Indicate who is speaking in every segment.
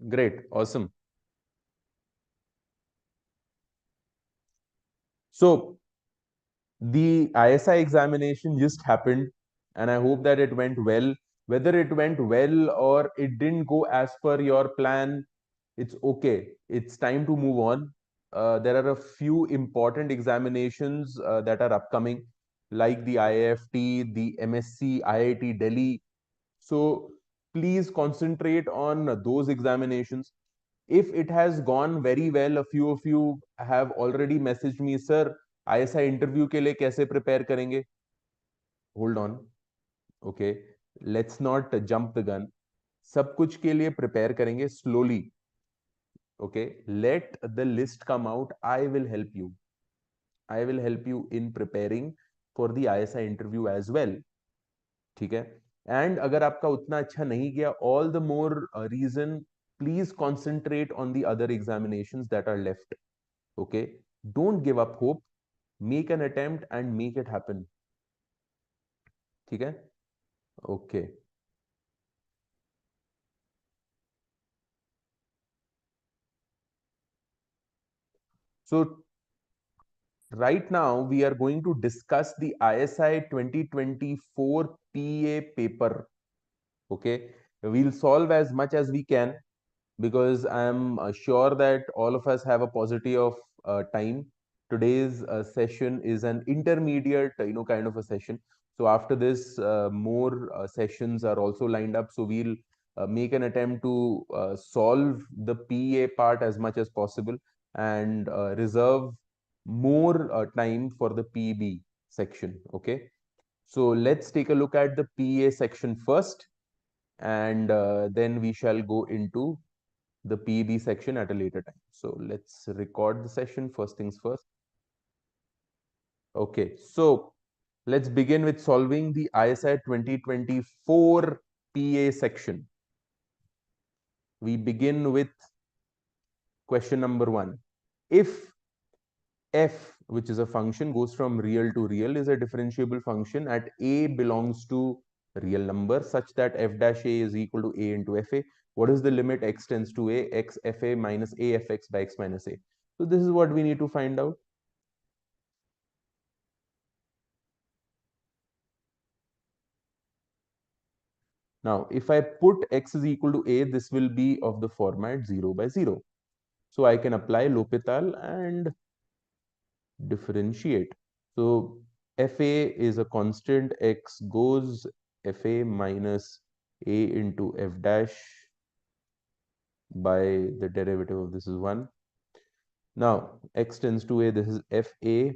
Speaker 1: Great. Awesome. So the ISI examination just happened, and I hope that it went well. Whether it went well or it didn't go as per your plan, it's okay. It's time to move on. There are a few important examinations that are upcoming, like the IIFT, the MSc, IIT Delhi. So please concentrate on those examinations. If it has gone very well, a few of you have already messaged me, sir, ISI interview के लिए कैसे prepare करेंगे? Hold on, okay, let's not jump the gun. सब कुछ के लिए prepare करेंगे slowly. Okay, let the list come out. I will help you in preparing for the ISI interview as well. ठीक है. एंड अगर आपका उतना अच्छा नहीं गया, all the more reason, please concentrate on the other examinations that are left. Okay, don't give up hope. Make an attempt and make it happen. ठीक है. Okay. So right now we are going to discuss the ISI 2024 PEA paper. Okay, we'll solve as much as we can, because I am sure that all of us have a paucity of time. Today's session is an intermediate, kind of a session. So after this, more sessions are also lined up. So we'll make an attempt to solve the PA part as much as possible, and reserve more time for the PB section. Okay. So let's take a look at the PA section first, and then we shall go into the PEB section at a later time. So let's record the session, first things first. Okay, so let's begin with solving the ISI 2024 PA section. We begin with question number 1. If f, which is a function, goes from real to real, is a differentiable function at a belongs to real number such that f dash a is equal to a into fa, what is the limit x tends to a, x fa minus a fx by x minus a? So this is what we need to find out. Now, if I put x is equal to a, this will be of the format 0 by 0. So I can apply L'Hopital and differentiate. So fa is a constant, x goes fa minus a into f dash by the derivative of this is 1. Now x tends to a, this is fa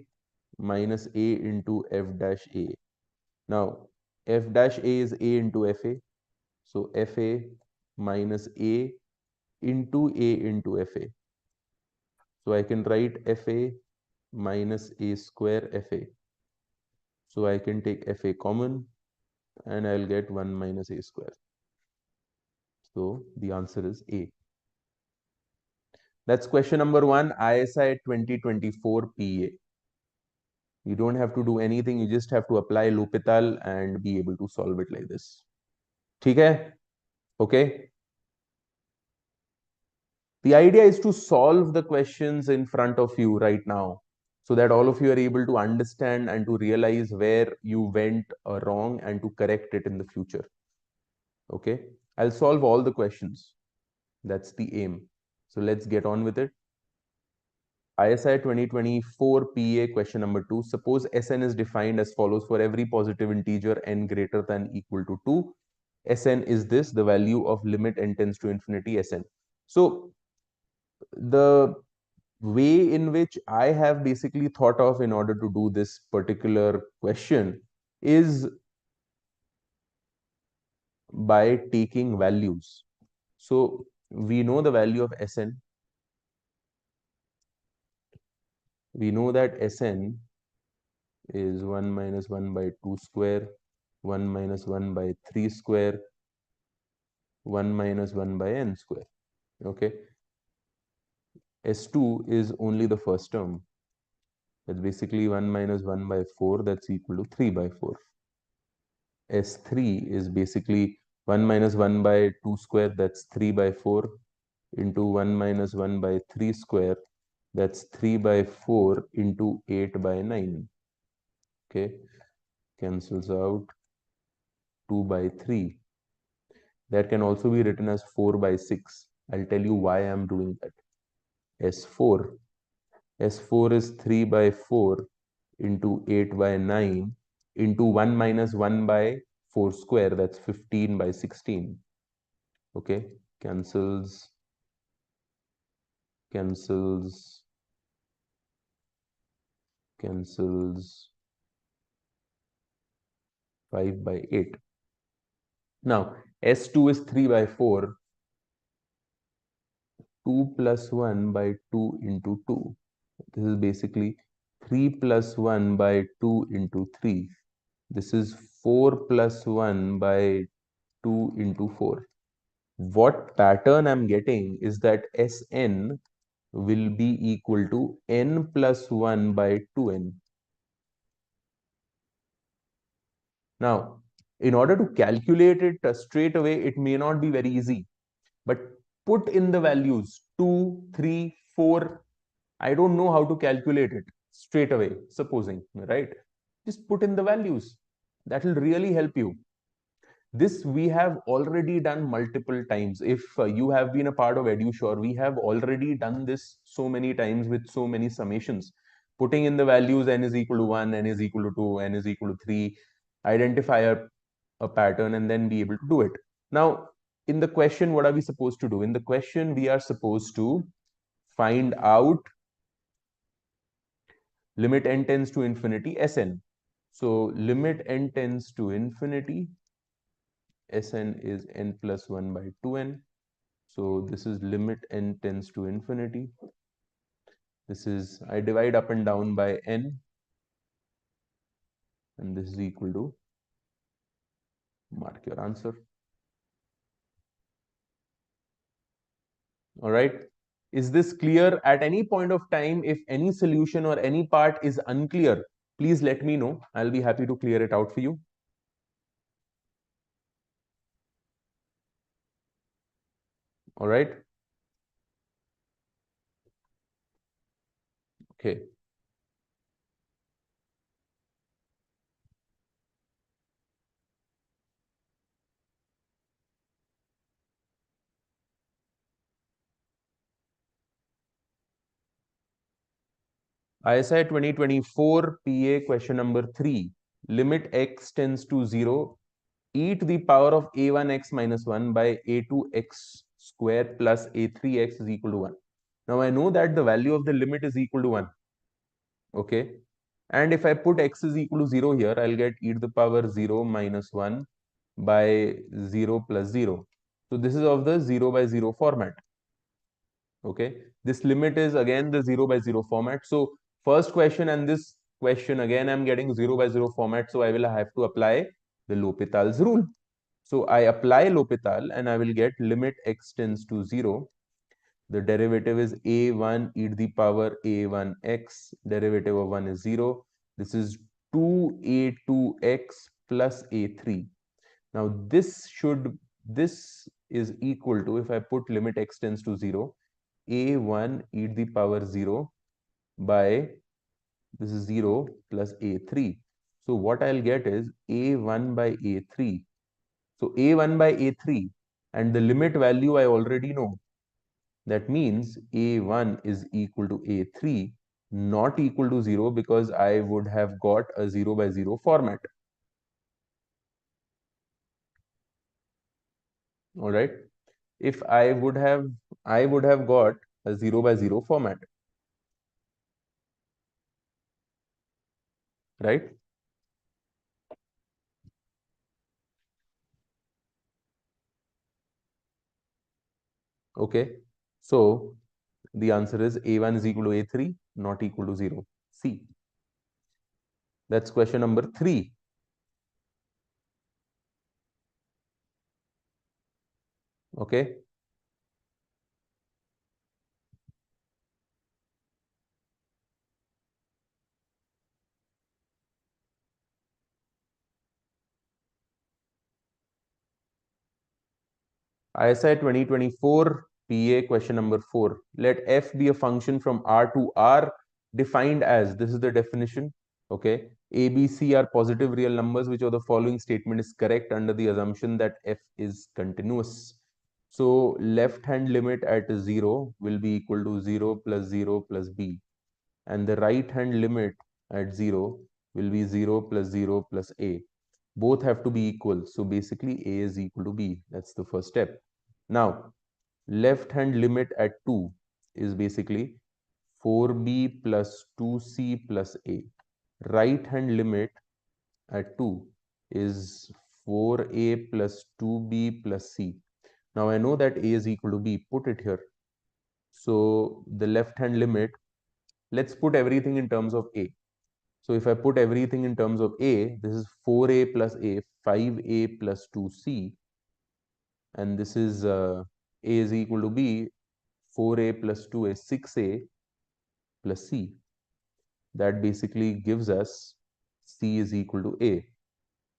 Speaker 1: minus a into f dash a. Now f dash a is a into fa. So fa minus a into a into fa. So I can write fa minus a square fa. So I can take fa common and I'll get 1 minus a square. So the answer is A. That's question number 1, ISI 2024 PA. You don't have to do anything. You just have to apply L'Hopital and be able to solve it like this. ठीक है? Okay. The idea is to solve the questions in front of you right now, so that all of you are able to understand and to realize where you went wrong and to correct it in the future. Okay, I'll solve all the questions. That's the aim. So let's get on with it. ISI 2024 PA question number 2. Suppose Sn is defined as follows for every positive integer n greater than equal to 2. Sn is this, the value of limit n tends to infinity Sn. So the way in which I have basically thought of in order to do this particular question is by taking values. So we know the value of Sn. We know that Sn is 1 minus 1 by 2 square, 1 minus 1 by 3 square, 1 minus 1 by n square. Okay. S2 is only the first term. That's basically 1 minus 1 by 4, that's equal to 3 by 4. S3 is basically 1 minus 1 by 2 square, that's 3 by 4. into 1 minus 1 by 3 square. That's 3 by 4 into 8 by 9. Okay, cancels out 2 by 3. That can also be written as 4 by 6. I'll tell you why I'm doing that. S4. S4 is 3 by 4 into 8 by 9 into 1 minus 1 by 4 square. That's 15 by 16. Okay, cancels, cancels, cancels 5 by 8. Now, S2 is 3 by 4. 2 plus 1 by 2 into 2. This is basically 3 plus 1 by 2 into 3. This is 4 plus 1 by 2 into 4. What pattern I'm getting is that Sn will be equal to n plus 1 by 2n. Now, in order to calculate it straight away, it may not be very easy, but put in the values 2, 3, 4. I don't know how to calculate it straight away, supposing, right? Just put in the values. That will really help you. This we have already done multiple times. If you have been a part of EduSure, we have already done this so many times with so many summations. Putting in the values n is equal to 1, n is equal to 2, n is equal to 3, identify a pattern and then be able to do it. Now, in the question, what are we supposed to do? In the question, we are supposed to find out limit n tends to infinity Sn. So limit n tends to infinity, Sn is n plus 1 by 2n. So this is limit n tends to infinity. This is, I divide up and down by n, and this is equal to, mark your answer. All right. Is this clear? At any point of time, if any solution or any part is unclear, please let me know. I'll be happy to clear it out for you. All right. Okay. ISI 2024 PA question number 3. Limit x tends to 0, e to the power of a1x minus 1 by a2x square plus a3x is equal to 1. Now I know that the value of the limit is equal to 1. Okay. And if I put x is equal to 0 here, I'll get e to the power 0 minus 1 by 0 plus 0. So this is of the 0 by 0 format. Okay. This limit is again the 0 by 0 format. So first question and this question again, I'm getting 0 by 0 format. So I will have to apply the L'Hopital's rule. So I apply L'Hopital and I will get limit x tends to 0. The derivative is a1 e to the power a1x. Derivative of 1 is 0. This is 2a2x plus a3. Now this is equal to, if I put limit x tends to 0, a1 e to the power 0 by, this is 0 plus a3. So what I'll get is a1 by a3. So a1 by a3, and the limit value I already know. That means a1 is equal to a3, not equal to 0, because I would have got a 0 by 0 format. All right. If I would have got a 0 by 0 format, right? Okay. So the answer is a1 is equal to a3, not equal to 0. C. That's question number 3. Okay. ISI 2024 PA question number 4. Let f be a function from R to R defined as, this is the definition, okay? A, B, C are positive real numbers, which of the following statement is correct under the assumption that f is continuous. So left hand limit at 0 will be equal to 0 plus 0 plus b, and the right hand limit at 0 will be 0 plus 0 plus a. Both have to be equal. So basically a is equal to b. That's the first step. Now, left hand limit at 2 is basically 4b plus 2c plus a. Right hand limit at 2 is 4a plus 2b plus c. Now I know that a is equal to b. Put it here. So the left hand limit, let's put everything in terms of a. So if I put everything in terms of a, this is 4a plus a, 5a plus 2c, and this is a is equal to b, 4a plus 2a, 6a plus c. That basically gives us c is equal to a.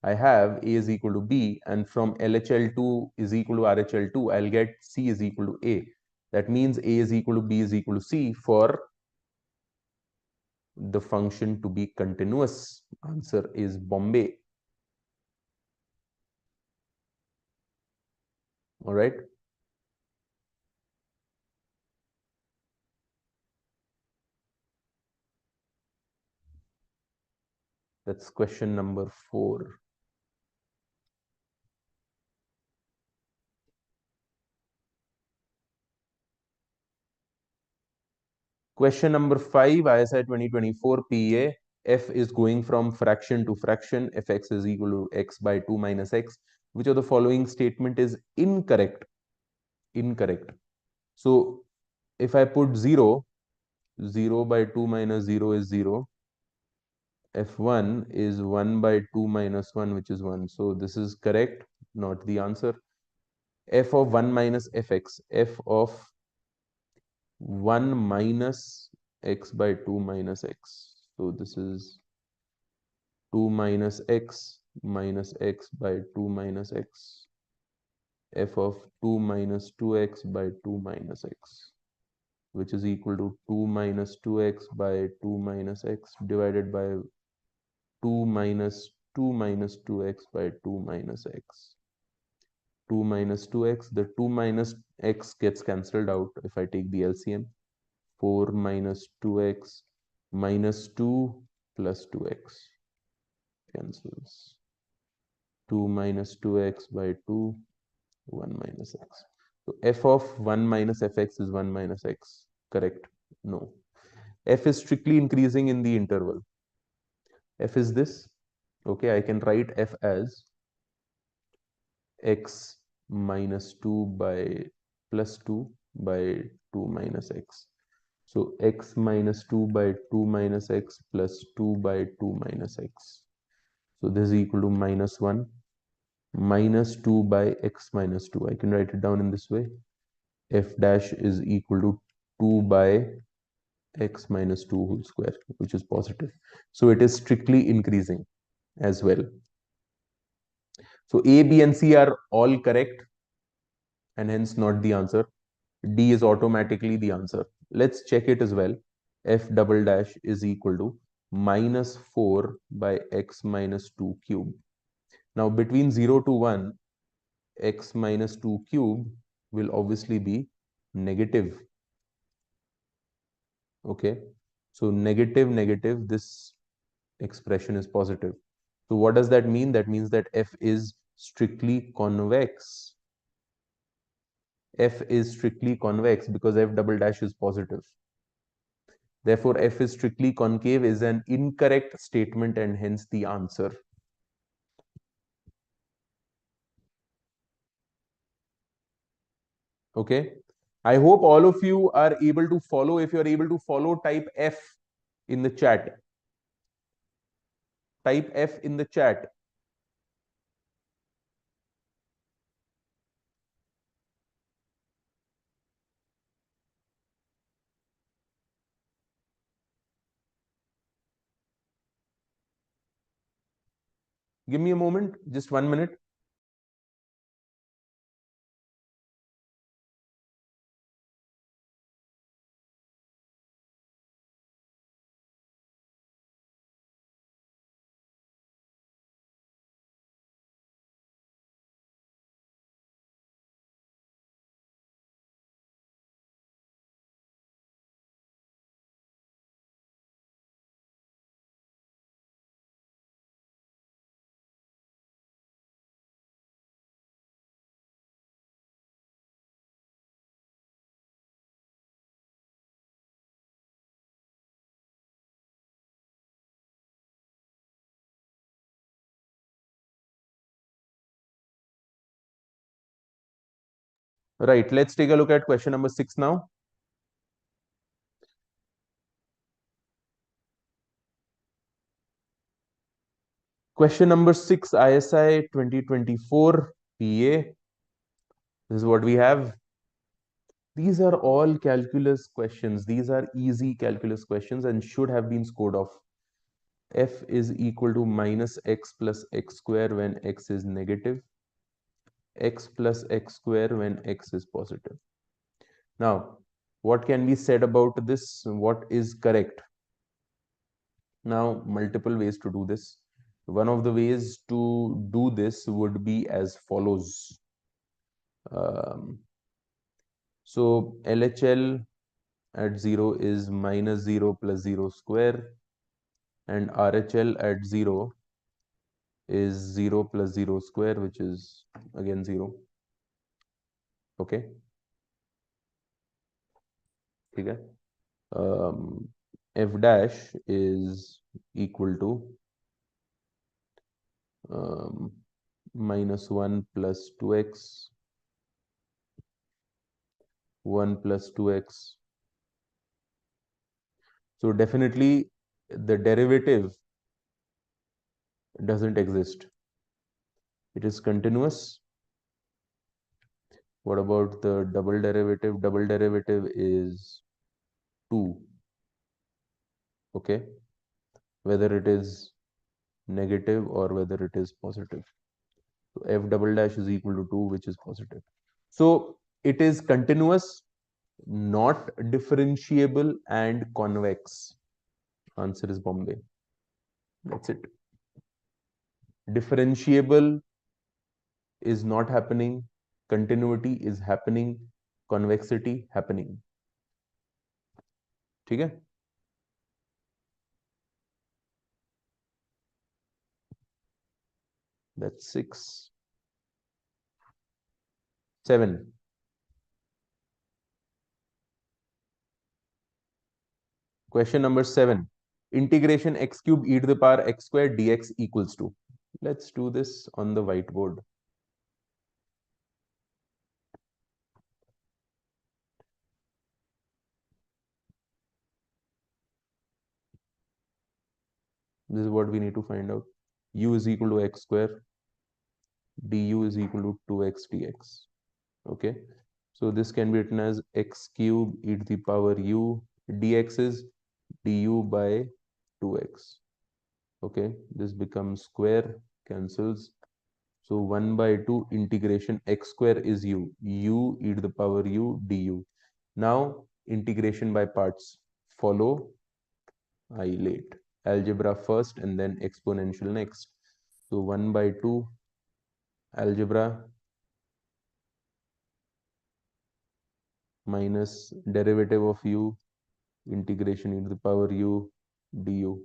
Speaker 1: I have a is equal to b, and from LHL2 is equal to RHL2, I'll get c is equal to a. That means a is equal to b is equal to c for the function to be continuous. Answer is Bombay. All right. That's question number 4. Question number 5, ISI 2024 PEA. F is going from fraction to fraction. Fx is equal to x by 2 minus x. Which of the following statement is incorrect? Incorrect. So if I put 0, 0 by 2 minus 0 is 0. F1 is 1 by 2 minus 1, which is 1. So this is correct, not the answer. F of 1 minus fx. F of 1 minus x by 2 minus x. So this is 2 minus x by 2 minus x. F of 2 minus 2x by 2 minus x, which is equal to 2 minus 2x by 2 minus x divided by 2 minus 2x by 2 minus x. 2 minus 2x, the 2 minus x gets cancelled out if I take the LCM. 4 minus 2x minus 2 plus 2x cancels. 2 minus 2x by 2, 1 minus x. So f of 1 minus fx is 1 minus x. Correct? No. F is strictly increasing in the interval. F is this. Okay, I can write f as x minus 2 by plus 2 by 2 minus x. So x minus 2 by 2 minus x plus 2 by 2 minus x. So this is equal to minus 1 minus 2 by x minus 2. I can write it down in this way. F dash is equal to 2 by x minus 2 whole square, which is positive. So it is strictly increasing as well. So A, B, and C are all correct and hence not the answer. D is automatically the answer. Let's check it as well. F double dash is equal to minus 4 by x minus 2 cube. Now between 0 to 1, x minus 2 cube will obviously be negative. Okay. So negative, negative, this expression is positive. So what does that mean? That means that f is strictly convex. F is strictly convex because f double dash is positive. Therefore, f is strictly concave is an incorrect statement and hence the answer. Okay. I hope all of you are able to follow. If you are able to follow, type F in the chat. Type F in the chat. Give me a moment, just 1 minute. Right, let's take a look at question number 6 now. Question number 6, ISI 2024 PA. This is what we have. These are all calculus questions. These are easy calculus questions and should have been scored off. F is equal to minus x plus x square when x is negative, x plus x square when x is positive. Now, what can be said about this? What is correct? Now, multiple ways to do this. One of the ways to do this would be as follows. So LHL at 0 is minus 0 plus 0 square, and RHL at 0 is 0 plus 0 square, which is again 0. Okay. Okay. F dash is equal to minus 1 plus 2x, 1 plus 2x. So definitely the derivative doesn't exist. It is continuous. What about the double derivative? Double derivative is 2. Okay. Whether it is negative or whether it is positive. So F double dash is equal to 2, which is positive. So it is continuous, not differentiable, and convex. Answer is Bombay. That's it. Differentiable is not happening. Continuity is happening. Convexity happening. ठीक है? That's 6. 7. Question number 7. Integration x cube e to the power x square dx equals to. Let's do this on the whiteboard. This is what we need to find out. U is equal to x square. Du is equal to 2x dx. Okay. So this can be written as x cube e to the power u. Dx is du by 2x. Okay. This becomes square, cancels. So 1 by 2 integration x square is u. U e to the power u du. Now integration by parts. Follow I late. Algebra first and then exponential next. So 1 by 2 algebra minus derivative of u integration e to the power u du.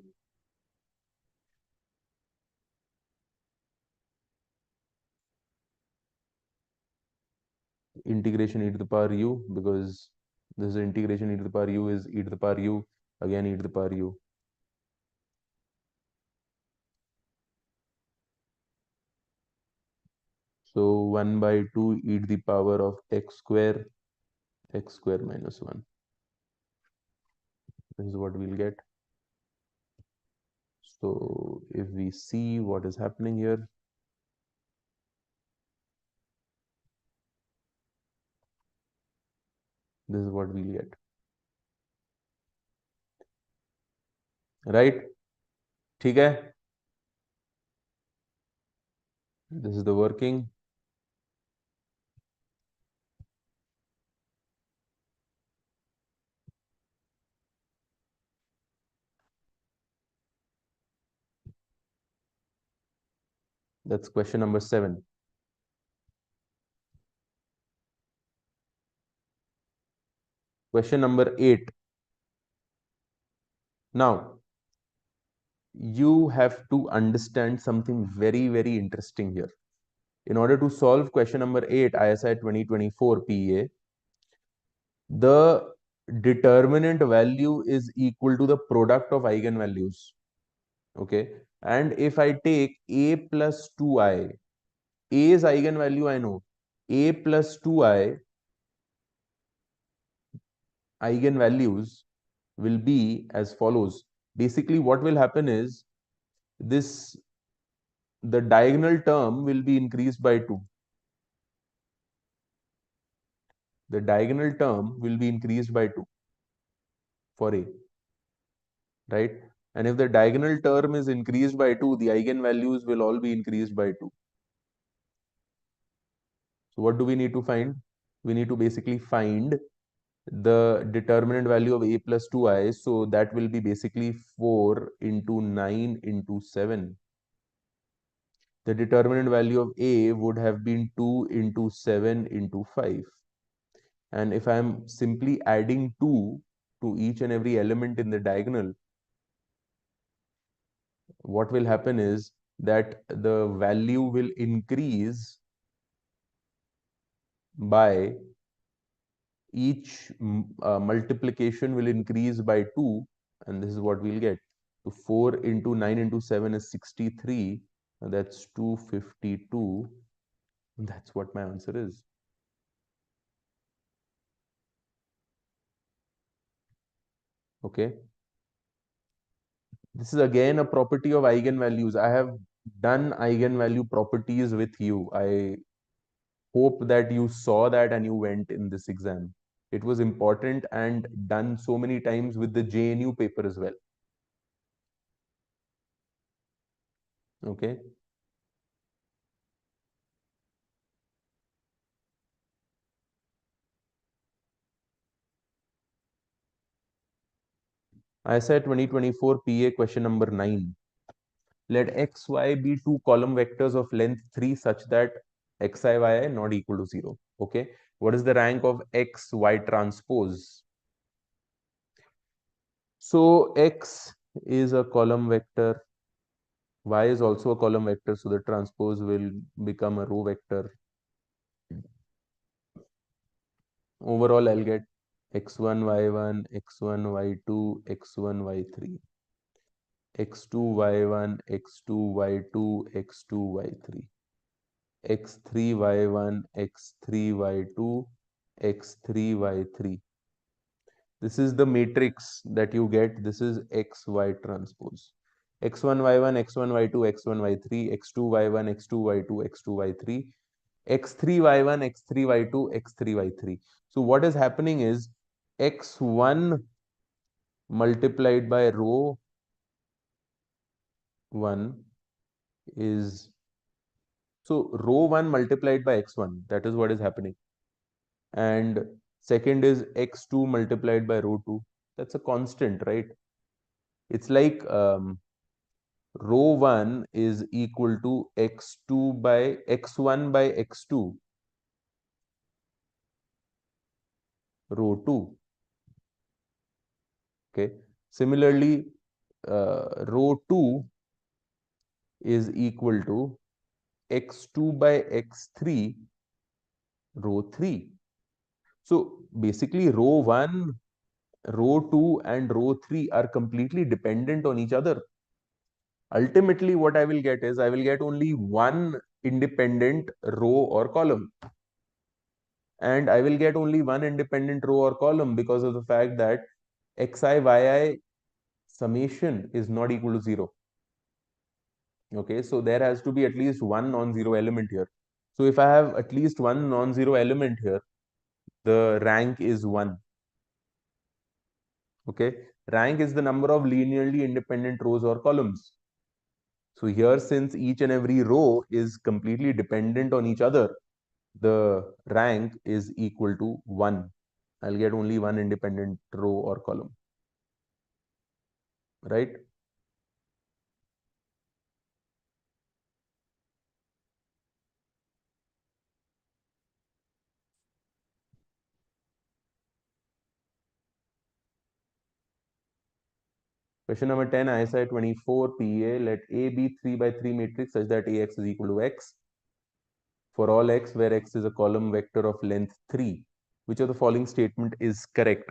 Speaker 1: Integration e to the power u, because this is integration e to the power u is e to the power u, again e to the power u. So 1 by 2 e to the power of x square minus 1. This is what we'll get. So if we see what is happening here, this is what we'll get. Right? ठीक है? This is the working. That's question number 7. Question number 8. Now, you have to understand something very, very interesting here. In order to solve question number 8, ISI 2024 PEA, the determinant value is equal to the product of eigenvalues. Okay. And if I take a plus 2i, a is eigenvalue, I know. A plus 2i eigenvalues will be as follows. Basically, what will happen is the diagonal term will be increased by 2. The diagonal term will be increased by 2 for A, right? And if the diagonal term is increased by 2, the eigenvalues will all be increased by 2. So what do we need to find? We need to basically find the determinant value of A plus 2i. So that will be basically 4 into 9 into 7. The determinant value of A would have been 2 into 7 into 5. And if I'm simply adding 2 to each and every element in the diagonal, what will happen is that the value will increase by each multiplication will increase by 2, and this is what we'll get. So 4 into 9 into 7 is 63, and that's 252. That's what my answer is. Okay. This is again a property of eigenvalues. I have done eigenvalue properties with you. I hope that you saw that and you went in this exam. It was important and done so many times with the JNU paper as well. Okay. ISI 2024 PA question number 9. Let xy be two column vectors of length 3 such that xi yi not equal to 0. Okay. What is the rank of xy transpose? So x is a column vector, y is also a column vector, so the transpose will become a row vector. Overall, I'll get x1, y1, x1, y2, x1, y3, x2, y1, x2, y2, x2, y3, x3, y1, x3, y2, x3, y3. This is the matrix that you get. This is xy transpose. x1, y1, x1, y2, x1, y3, x2, y1, x2, y2, x2, y3, x3, y1, x3, y2, x3, y3. So what is happening is x1 multiplied by row 1 is, so row 1 multiplied by x1, that is what is happening. And second is x2 multiplied by row 2. That's a constant, right? It's like row 1 is equal to x2 by x1 by x2 row 2. Okay. Similarly, row 2 is equal to x2 by x3 row 3. So basically row 1, row 2 and row 3 are completely dependent on each other. Ultimately, what I will get is I will get only one independent row or column. And I will get only one independent row or column because of the fact that xi, yi summation is not equal to 0. Okay, so there has to be at least one non-zero element here. So if I have at least one non-zero element here, the rank is 1. Okay, rank is the number of linearly independent rows or columns. So here, since each and every row is completely dependent on each other, the rank is equal to 1. I'll get only one independent row or column, right? Question number 10, ISI 24 PEA, let A be 3 by 3 matrix such that AX is equal to X for all X where X is a column vector of length 3. Which of the following statement is correct?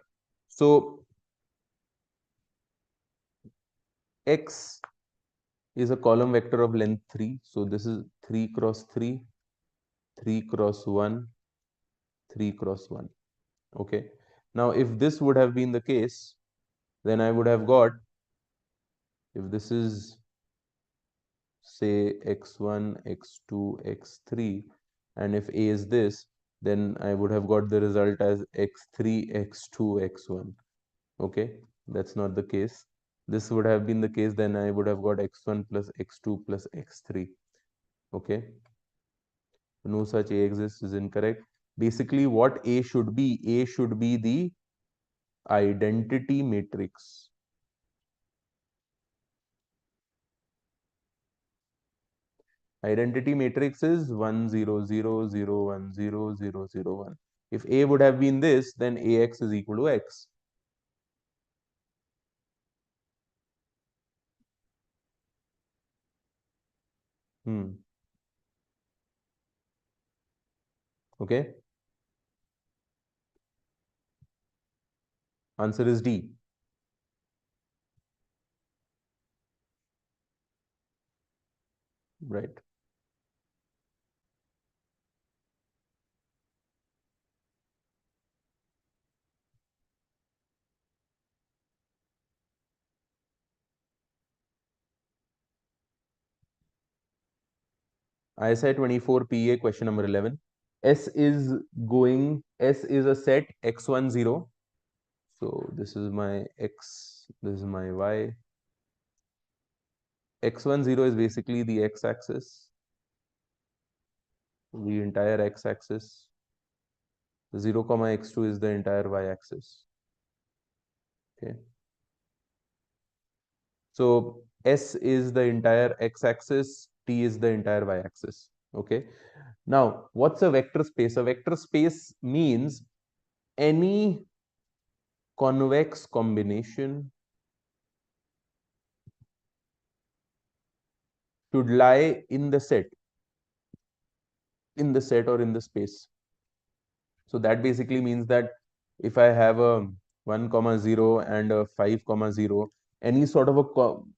Speaker 1: So X is a column vector of length 3. So this is 3 cross 3, 3 cross 1, 3 cross 1. Okay. Now, if this would have been the case, then I would have got, if this is say x1, x2, x3, and if A is this, then I would have got the result as x3, x2, x1. Okay, that's not the case. This would have been the case, then I would have got x1 plus x2 plus x3. Okay, no such A exists is incorrect. Basically, what A should be? A should be the identity matrix. Identity matrix is 1 0 0 0 1 0 0 0 1. If A would have been this, then AX is equal to X. Okay. Answer is D. Right. ISI 24 PEA question number 11. S is a set x1 0. So this is my X, this is my Y. X1 0 is basically the X axis, the entire X axis. 0 comma x2 is the entire Y axis. Okay. So S is the entire X axis, T is the entire Y axis. Okay. Now, what's a vector space? A vector space means any convex combination should lie in the set, or in the space. So that basically means that if I have a 1 comma 0 and a 5 comma 0, any sort of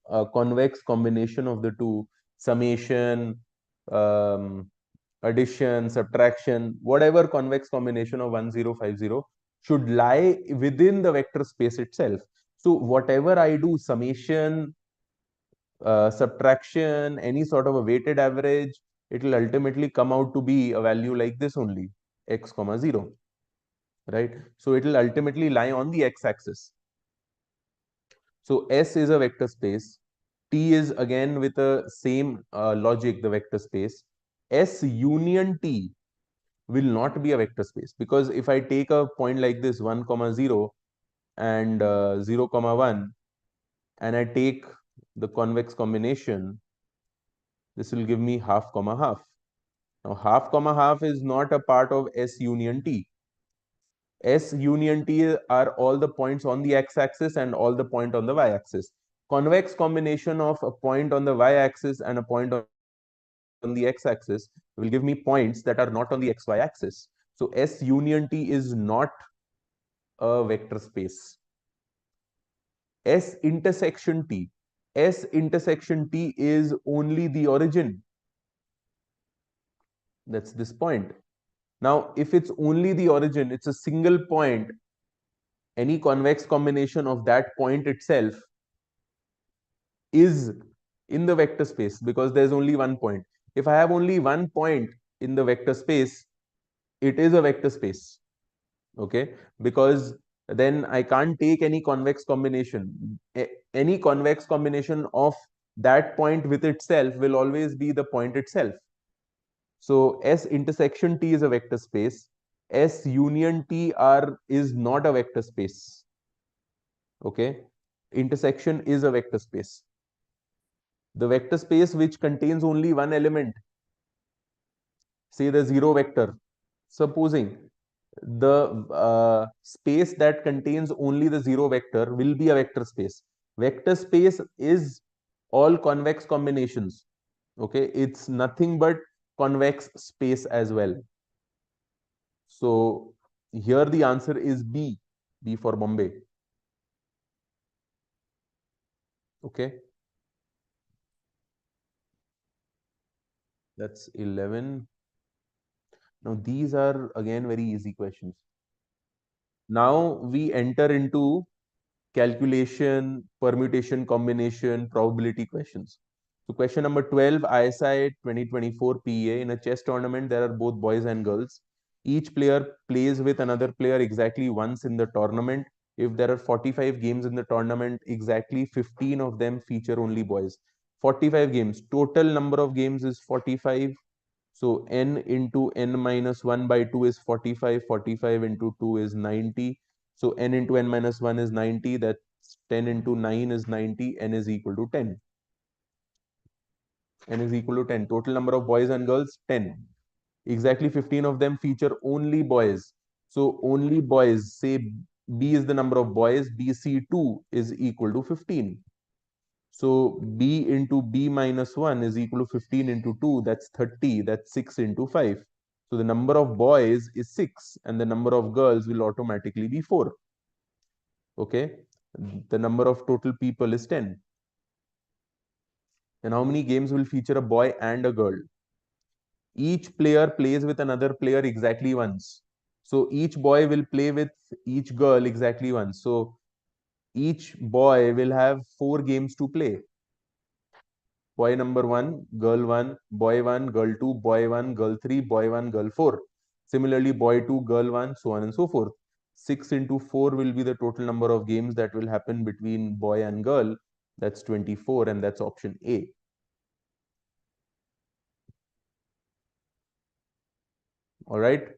Speaker 1: a convex combination of the two, summation, um, addition, subtraction, whatever convex combination of 1050 should lie within the vector space itself. So whatever I do, summation, subtraction, any sort of a weighted average, it will ultimately come out to be a value like this only, x comma 0, right? So it will ultimately lie on the x-axis. So S is a vector space. T is again with the same logic, the vector space. S union T will not be a vector space, because if I take a point like this 1 comma 0 and 0 comma 1, and I take the convex combination, this will give me half comma half. Now half comma half is not a part of S union T. S union T are all the points on the x-axis and all the point on the y-axis. Convex combination of a point on the y-axis and a point on the x-axis will give me points that are not on the xy axis. So S union T is not a vector space. S intersection T. S intersection T is only the origin. That's this point. Now, if it's only the origin, it's a single point, any convex combination of that point itself is in the vector space, because there's only one point. If I have only one point in the vector space, it is a vector space. Okay, because then I can't take any convex combination. Any convex combination of that point with itself will always be the point itself. So S intersection T is a vector space. S union T is not a vector space. Okay, intersection is a vector space. The vector space which contains only one element, say the zero vector, supposing the space that contains only the zero vector will be a vector space. Vector space is all convex combinations. Okay, it's nothing but convex space as well. So here the answer is B, B for Bombay. Okay, that's 11. Now these are again very easy questions. Now we enter into calculation, permutation, combination, probability questions. So question number 12, ISI 2024 PEA. In a chess tournament, there are both boys and girls. Each player plays with another player exactly once in the tournament. If there are 45 games in the tournament, exactly 15 of them feature only boys. 45 games. Total number of games is 45. So n into n minus 1 by 2 is 45. 45 into 2 is 90. So n into n minus 1 is 90. That's 10 into 9 is 90. N is equal to 10. N is equal to 10. Total number of boys and girls, 10. Exactly 15 of them feature only boys. So only boys, say B is the number of boys, BC2 is equal to 15. So B into B minus 1 is equal to 15 into 2, that's 30, that's 6 into 5. So the number of boys is 6 and the number of girls will automatically be 4. Okay, the number of total people is 10. And how many games will feature a boy and a girl? Each player plays with another player exactly once. So each boy will play with each girl exactly once. So each boy will have 4 games to play. Boy number 1, girl 1, boy 1, girl 2, boy 1, girl 3, boy 1, girl 4. Similarly, boy 2, girl 1, so on and so forth. 6 into 4 will be the total number of games that will happen between boy and girl. That's 24, and that's option A. All right.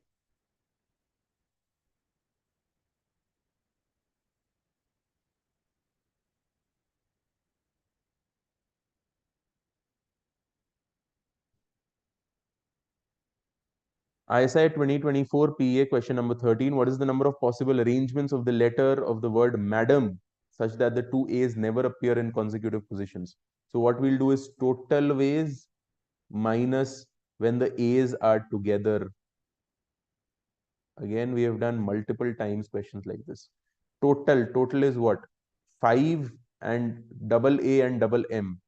Speaker 1: ISI 2024 PA question number 13. What is the number of possible arrangements of the letter of the word madam such that the two A's never appear in consecutive positions? So what we'll do is total ways minus when the A's are together. Again, we have done multiple times questions like this. Total is what? 5 and double A and double M.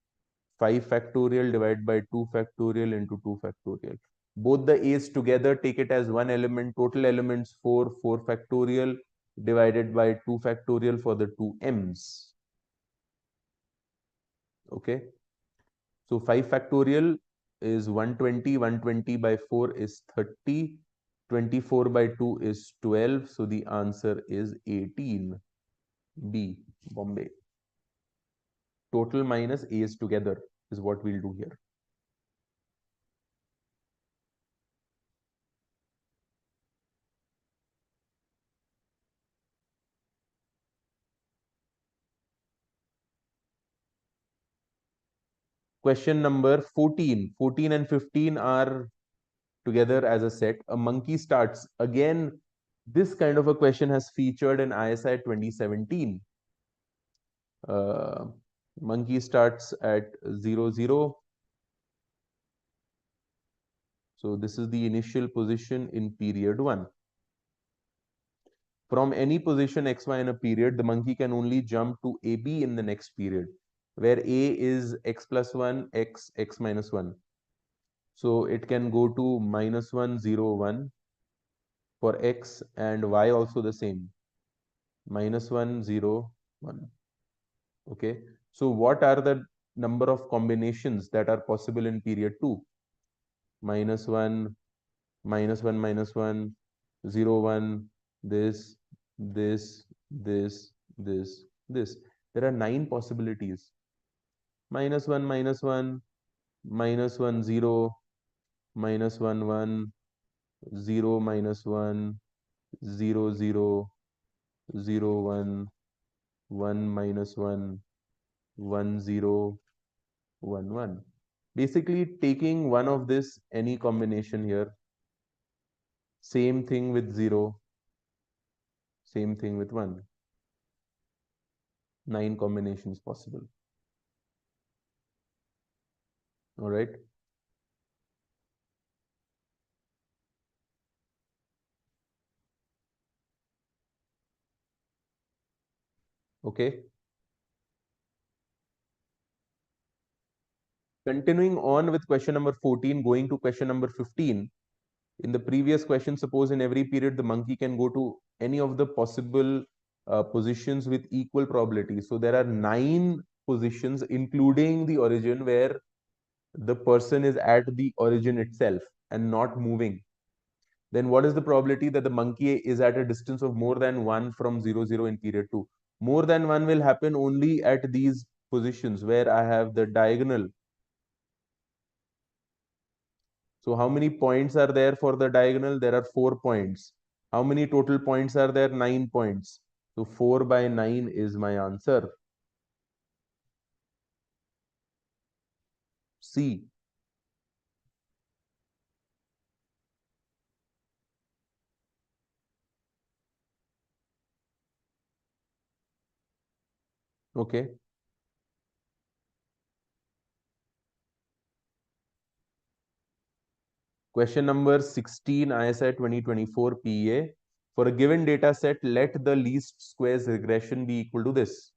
Speaker 1: 5 factorial divided by 2 factorial into 2 factorial. Both the A's together, take it as one element. Total elements 4, 4 factorial divided by 2 factorial for the two M's. Okay. So 5 factorial is 120. 120 by 4 is 30. 24 by 2 is 12. So the answer is 18. B, Bombay. Total minus A's together is what we'll do here. Question number 14. 14 and 15 are together as a set. A monkey starts. Again, this kind of a question has featured in ISI 2017. Uh, monkey starts at 0, 0. So this is the initial position in period 1. From any position xy in a period, the monkey can only jump to AB in the next period, where A is x plus 1, x minus 1. So it can go to minus 1, 0, 1 for x, and y also the same. Minus 1, 0, 1. Okay. So what are the number of combinations that are possible in period 2? Minus 1, minus 1, minus 1, 0, 1, this, this, this, this. There are 9 possibilities. Minus 1, minus 1, minus 1, 0, minus 1, 1, 0, minus 1, 0, 0, 0, 1, 1 minus 1, 1, 0, 1, 1. Basically, taking one of this, any combination here, same thing with 0, same thing with 1. 9 combinations possible. All right. Okay. Continuing on with question number 14, going to question number 15. In the previous question, suppose in every period the monkey can go to any of the possible positions with equal probability. So there are 9 positions, including the origin, where the person is at the origin itself and not moving. Then what is the probability that the monkey is at a distance of more than 1 from 0, 0 in period 2? More than 1 will happen only at these positions where I have the diagonal. So how many points are there for the diagonal? There are 4 points. How many total points are there? 9 points. So 4 by 9 is my answer. C. Okay. Question number 16, ISI 2024 PEA. For a given data set, let the least squares regression be equal to this.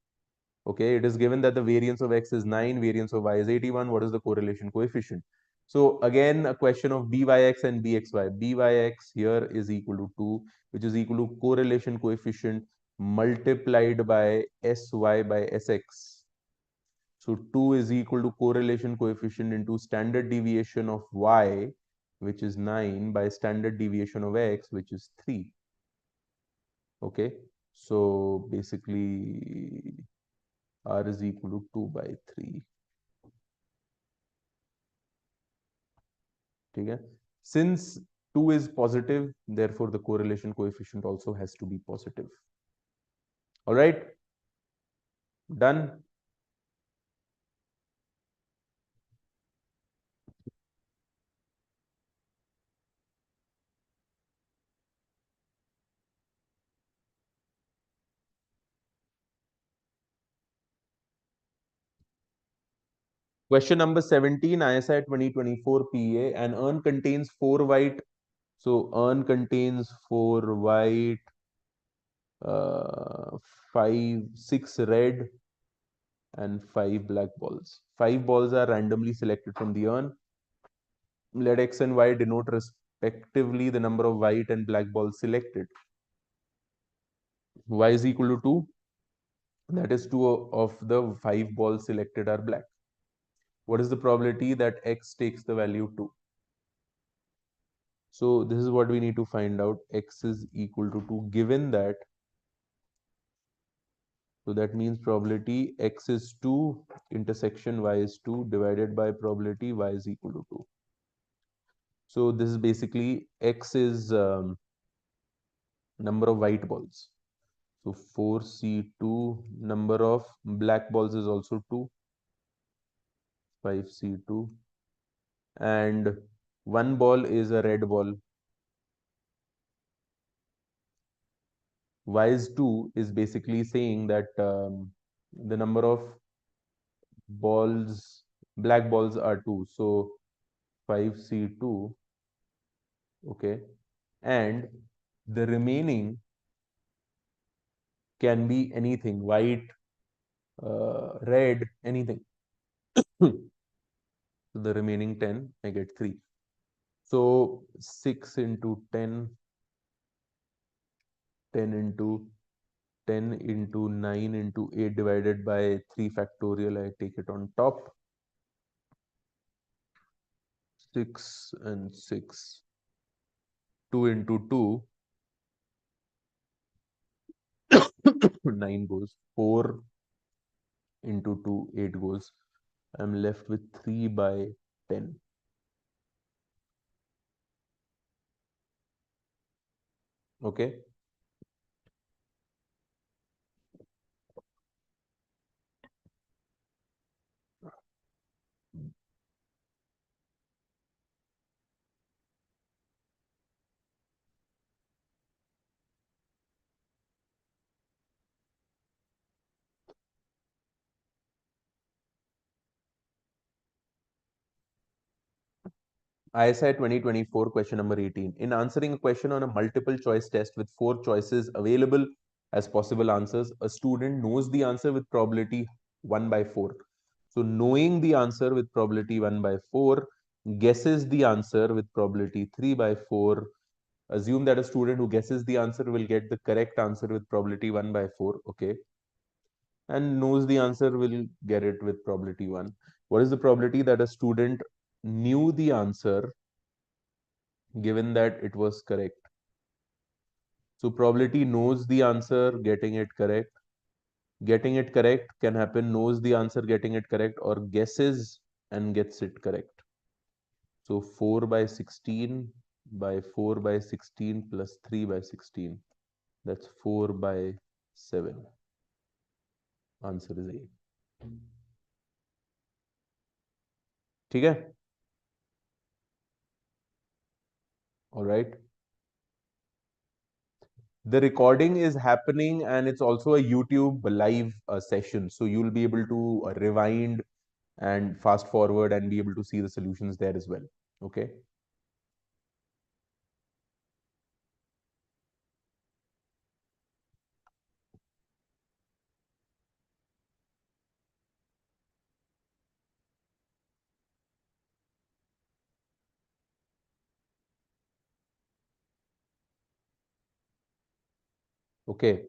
Speaker 1: Okay, it is given that the variance of x is 9, variance of y is 81. What is the correlation coefficient? So again, a question of byx and bxy. Byx here is equal to 2, which is equal to correlation coefficient multiplied by sy by sx. So 2 is equal to correlation coefficient into standard deviation of y, which is 9, by standard deviation of x, which is 3. Okay, so basically r is equal to 2 by 3. Okay. Since 2 is positive, therefore the correlation coefficient also has to be positive. All right, done. Question number 17, ISI 2024 PEA. An urn contains 4 white. So urn contains 4 white, uh, 6 red, and 5 black balls. 5 balls are randomly selected from the urn. Let x and y denote respectively the number of white and black balls selected. Y is equal to 2. That is 2 of the 5 balls selected are black. What is the probability that x takes the value 2? So this is what we need to find out. X is equal to 2 given that. So that means probability x is 2 intersection y is 2 divided by probability y is equal to 2. So this is basically x is number of white balls. So 4c2, number of black balls is also 2, 5c2, and one ball is a red ball. Y is 2 is basically saying that the number of balls, black balls are 2. So 5c2, okay, and the remaining can be anything, white, red, anything. So the remaining 10, I get 3. So 6 into 10, 10 into 10 into 9 into 8 divided by 3 factorial, I take it on top. 6 and 6. 2 into 2, 9 goes. 4 into 2, 8 goes. I'm left with 3 by 10. Okay. ISI 2024 question number 18. In answering a question on a multiple choice test with 4 choices available as possible answers, a student knows the answer with probability 1 by 4. So knowing the answer with probability 1 by 4, guesses the answer with probability 3 by 4. Assume that a student who guesses the answer will get the correct answer with probability 1 by 4. Okay. And knows the answer will get it with probability 1. What is the probability that a student knew the answer given that it was correct? So probability knows the answer, getting it correct. Getting it correct can happen, knows the answer, getting it correct, or guesses and gets it correct. So 4 by 16 by 4 by 16 plus 3 by 16. That's 4 by 7. Answer is A. ठीक है? All right. The recording is happening and it's also a YouTube live session. So you'll be able to rewind and fast forward and be able to see the solutions there as well. Okay. Okay.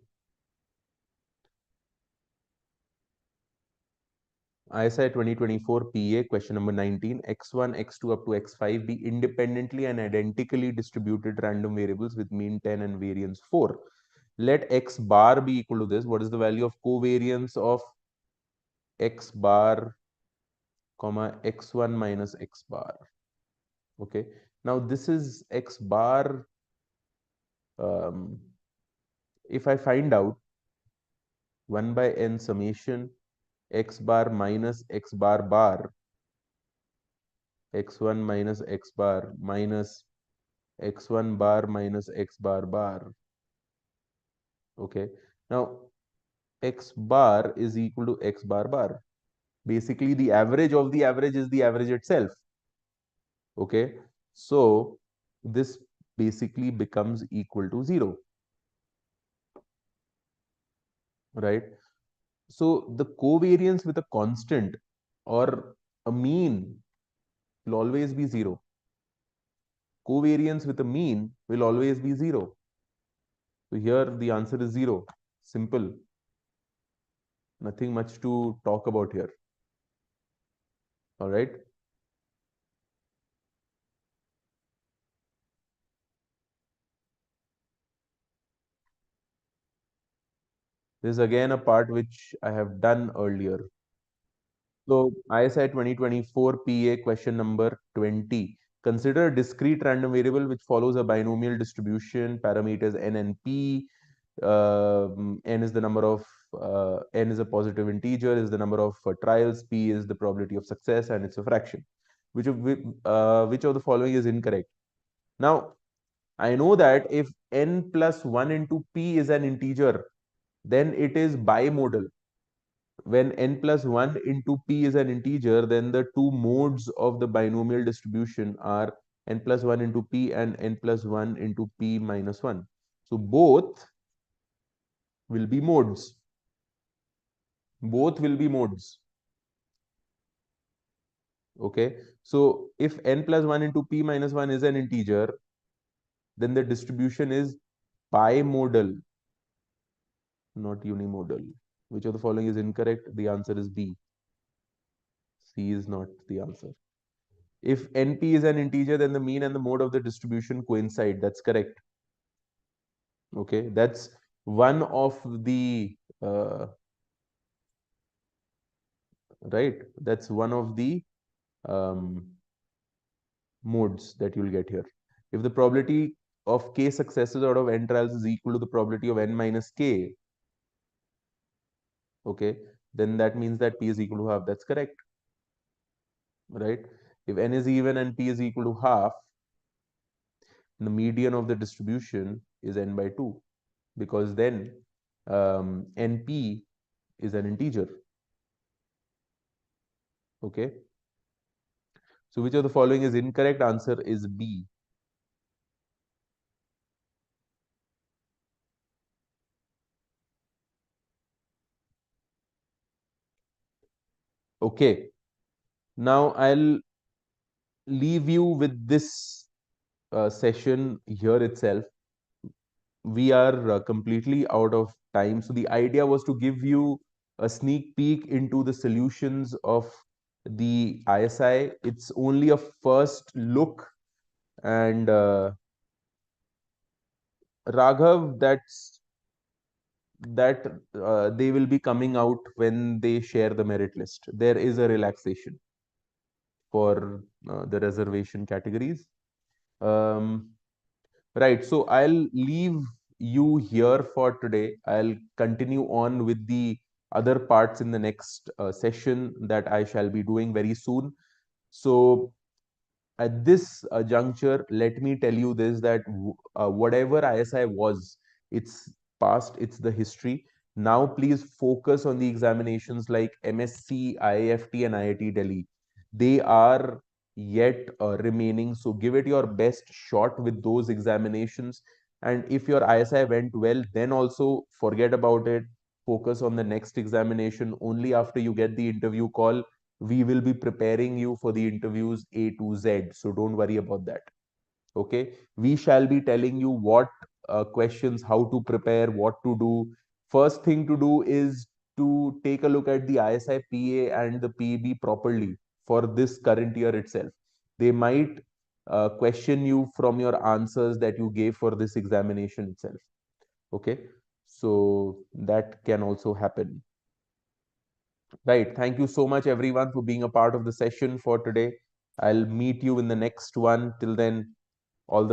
Speaker 1: ISI 2024 PEA question number 19. X1, X2 up to X5 be independently and identically distributed random variables with mean 10 and variance 4. Let X bar be equal to this. What is the value of covariance of X bar, comma, X1 minus X bar? Okay. Now this is X bar. If I find out 1 by n summation X bar minus X bar bar, X1 minus X bar minus X1 bar minus X bar bar. Okay. Now X bar is equal to X bar bar. Basically, the average of the average is the average itself. Okay. So this basically becomes equal to 0. Right. So the covariance with a constant or a mean will always be 0. Covariance with a mean will always be 0. So here the answer is 0. Simple. Nothing much to talk about here. All right. This is again a part which I have done earlier. So ISI 2024 PA question number 20. Consider a discrete random variable which follows a binomial distribution, parameters n and p. N is the number of n is a positive integer, is the number of trials, p is the probability of success, and it's a fraction. Which of the following is incorrect? Now, I know that if n plus 1 into p is an integer, then it is bimodal. When n plus 1 into p is an integer, then the two modes of the binomial distribution are n plus 1 into p and n plus 1 into p minus 1. So both will be modes. Both will be modes. Okay. So if n plus 1 into p minus 1 is an integer, then the distribution is bimodal, not unimodal. Which of the following is incorrect? The answer is B. C is not the answer. If NP is an integer, then the mean and the mode of the distribution coincide. That's correct. Okay, that's one of the right. That's one of the um, modes that you'll get here. If the probability of k successes out of n trials is equal to the probability of n minus k, okay, then that means that p is equal to half. That's correct, right? If n is even and p is equal to half, the median of the distribution is n by 2, because then np is an integer. Okay. So which of the following is incorrect? Answer is B. Okay. Now I'll leave you with this session here itself. We are completely out of time. So the idea was to give you a sneak peek into the solutions of the ISI. It's only a first look, and Raghav, that they will be coming out when they share the merit list. There is a relaxation for the reservation categories. Um, right. So I'll leave you here for today. I'll continue on with the other parts in the next session that I shall be doing very soon. So at this juncture, let me tell you this, that whatever ISI was, it's past, it's the history. Now, please focus on the examinations like MSc, IIFT, and IIT Delhi. They are yet remaining. So, give it your best shot with those examinations. And if your ISI went well, then also forget about it. Focus on the next examination. Only after you get the interview call, we will be preparing you for the interviews A to Z. So don't worry about that. Okay. We shall be telling you what questions, how to prepare, what to do. First thing to do is to take a look at the ISI PA and the PEB properly for this current year itself. They might question you from your answers that you gave for this examination itself. Okay. So that can also happen. Right. Thank you so much, everyone, for being a part of the session for today. I'll meet you in the next one. Till then, all the